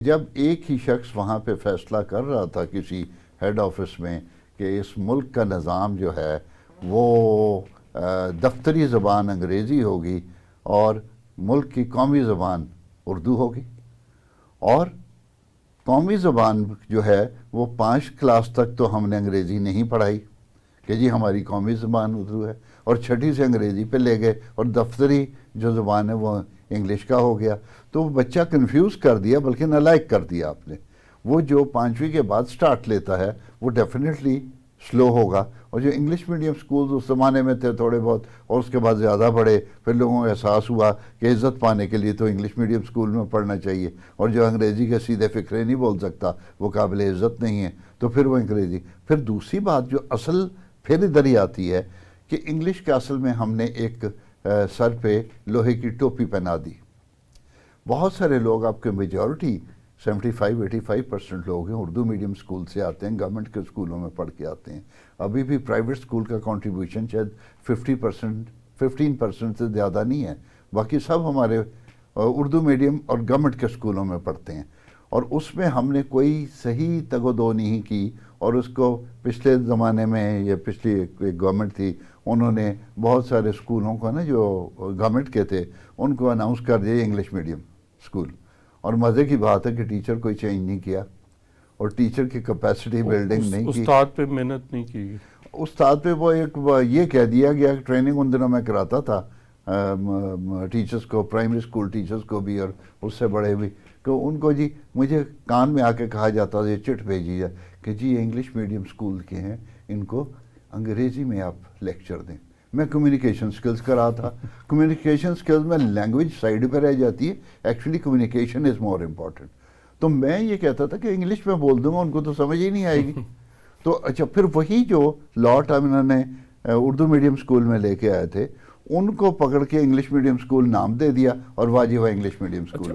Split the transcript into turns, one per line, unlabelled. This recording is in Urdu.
جب ایک ہی شخص وہاں پہ فیصلہ کر رہا تھا کسی ہیڈ آفس میں کہ اس ملک کا نظام جو ہے وہ دفتری زبان انگریزی ہوگی اور ملک کی قومی زبان اردو ہوگی، اور قومی زبان جو ہے وہ 5 کلاس تک تو ہم نے انگریزی نہیں پڑھائی کہ جی ہماری قومی زبان اردو ہے، اور 6ٹھی سے انگریزی پہ لے گئے اور دفتری جو زبان ہے وہ انگلش کا ہو گیا، تو بچہ کنفیوز کر دیا بلکہ نالائق کر دیا آپ نے۔ وہ جو 5ویں کے بعد سٹارٹ لیتا ہے وہ ڈیفینیٹلی سلو ہوگا، اور جو انگلش میڈیم سکولز اس زمانے میں تھے تھوڑے بہت اور اس کے بعد زیادہ بڑھے، پھر لوگوں کو احساس ہوا کہ عزت پانے کے لیے تو انگلش میڈیم سکول میں پڑھنا چاہیے، اور جو انگریزی کے سیدھے فقرے نہیں بول سکتا وہ قابل عزت نہیں ہے، تو پھر وہ انگریزی۔ پھر دوسری بات جو اصل پھر ادھر ہی آتی ہے کہ انگلش کے اصل میں ہم نے ایک سر پہ لوہے کی ٹوپی پہنا دی۔ بہت سارے لوگ، آپ کے میجورٹی 75-85% لوگ ہیں اردو میڈیم سکول سے آتے ہیں، گورنمنٹ کے سکولوں میں پڑھ کے آتے ہیں۔ ابھی بھی پرائیویٹ سکول کا کنٹریبیوشن شاید 15% سے زیادہ نہیں ہے، باقی سب ہمارے اردو میڈیم اور گورنمنٹ کے سکولوں میں پڑھتے ہیں، اور اس میں ہم نے کوئی صحیح تگ و دو نہیں کی، اور اس کو پچھلے زمانے میں یہ پچھلی ایک گورنمنٹ تھی، انہوں نے بہت سارے سکولوں کو نا جو گورنمنٹ کے تھے ان کو اناؤنس کر دیا انگلش میڈیم سکول، اور مزے کی بات ہے کہ ٹیچر کوئی چینج نہیں کیا، اور ٹیچر کی کیپیسٹی بلڈنگ نہیں کی،
استاد پہ محنت نہیں کی،
استاد پہ وہ ایک یہ کہہ دیا گیا کہ ٹریننگ ان دنوں میں کراتا تھا ٹیچرز کو، پرائمری سکول ٹیچرز کو بھی اور اس سے بڑے بھی، کہ ان کو جی مجھے کان میں آ کے کہا جاتا تھا، یہ چٹ بھیجی جائے کہ جی یہ انگلش میڈیم سکول کے ہیں، ان کو انگریزی میں آپ لیکچر دیں۔ میں کمیونیکیشن سکلز کرا تھا، کمیونیکیشن سکلز میں لینگویج سائیڈ پہ رہ جاتی ہے، actually communication is more important. تو میں یہ کہتا تھا کہ انگلش میں بول دوں گا ان کو تو سمجھ ہی نہیں آئے گی۔ تو اچھا پھر وہی جو لاٹ انہوں نے اردو میڈیم سکول میں لے کے آئے تھے ان کو پکڑ کے انگلش میڈیم سکول نام دے دیا، اور واجب ہے انگلش میڈیم سکول۔